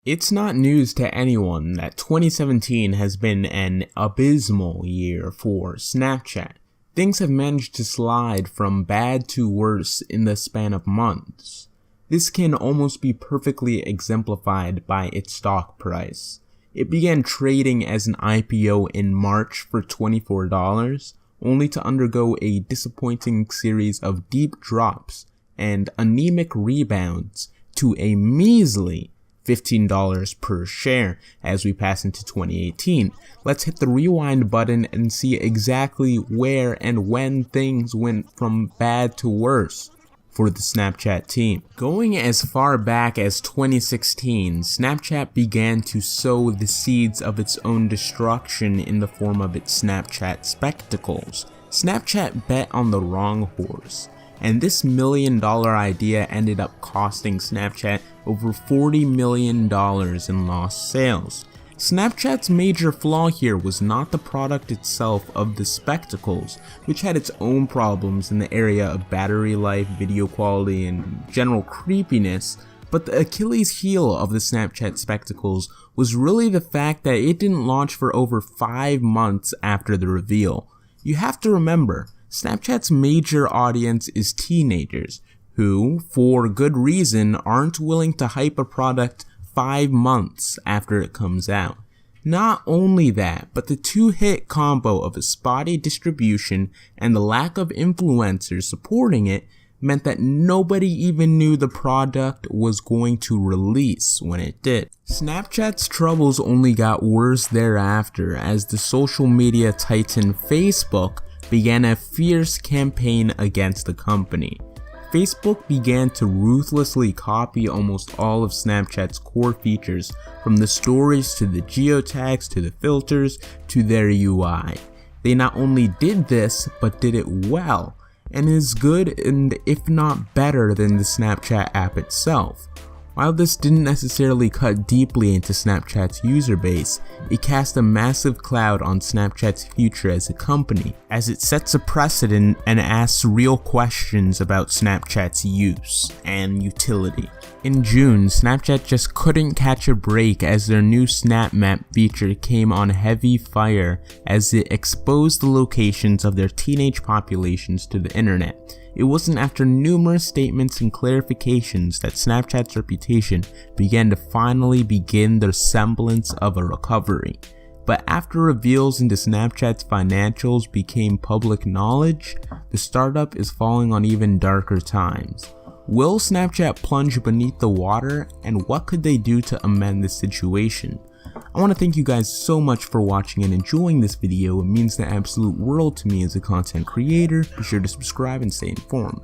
It's not news to anyone that 2017 has been an abysmal year for Snapchat. Things have managed to slide from bad to worse in the span of months. This can almost be perfectly exemplified by its stock price. It began trading as an IPO in March for $24, only to undergo a disappointing series of deep drops and anemic rebounds to a measly $15 per share as we pass into 2018. Let's hit the rewind button and see exactly where and when things went from bad to worse for the Snapchat team. Going as far back as 2016, Snapchat began to sow the seeds of its own destruction in the form of its Snapchat Spectacles. Snapchat bet on the wrong horse, and this $1 million idea ended up costing Snapchat over $40 million in lost sales. Snapchat's major flaw here was not the product itself of the Spectacles, which had its own problems in the area of battery life, video quality, and general creepiness, but the Achilles heel of the Snapchat Spectacles was really the fact that it didn't launch for over 5 months after the reveal. You have to remember, Snapchat's major audience is teenagers who, for good reason, aren't willing to hype a product 5 months after it comes out. Not only that, but the two-hit combo of a spotty distribution and the lack of influencers supporting it meant that nobody even knew the product was going to release when it did. Snapchat's troubles only got worse thereafter as the social media titan Facebook began a fierce campaign against the company. Facebook began to ruthlessly copy almost all of Snapchat's core features, from the stories to the geotags to the filters to their UI. They not only did this, but did it well, and is good and if not better than the Snapchat app itself. While this didn't necessarily cut deeply into Snapchat's user base, it cast a massive cloud on Snapchat's future as a company, as it sets a precedent and asks real questions about Snapchat's use and utility. In June, Snapchat just couldn't catch a break as their new Snap Map feature came on heavy fire as it exposed the locations of their teenage populations to the internet. It wasn't after numerous statements and clarifications that Snapchat's reputation began to finally begin the semblance of a recovery. But after reveals into Snapchat's financials became public knowledge, the startup is falling on even darker times. Will Snapchat plunge beneath the water, and what could they do to amend the situation? I want to thank you guys so much for watching and enjoying this video. It means the absolute world to me as a content creator. Be sure to subscribe and stay informed.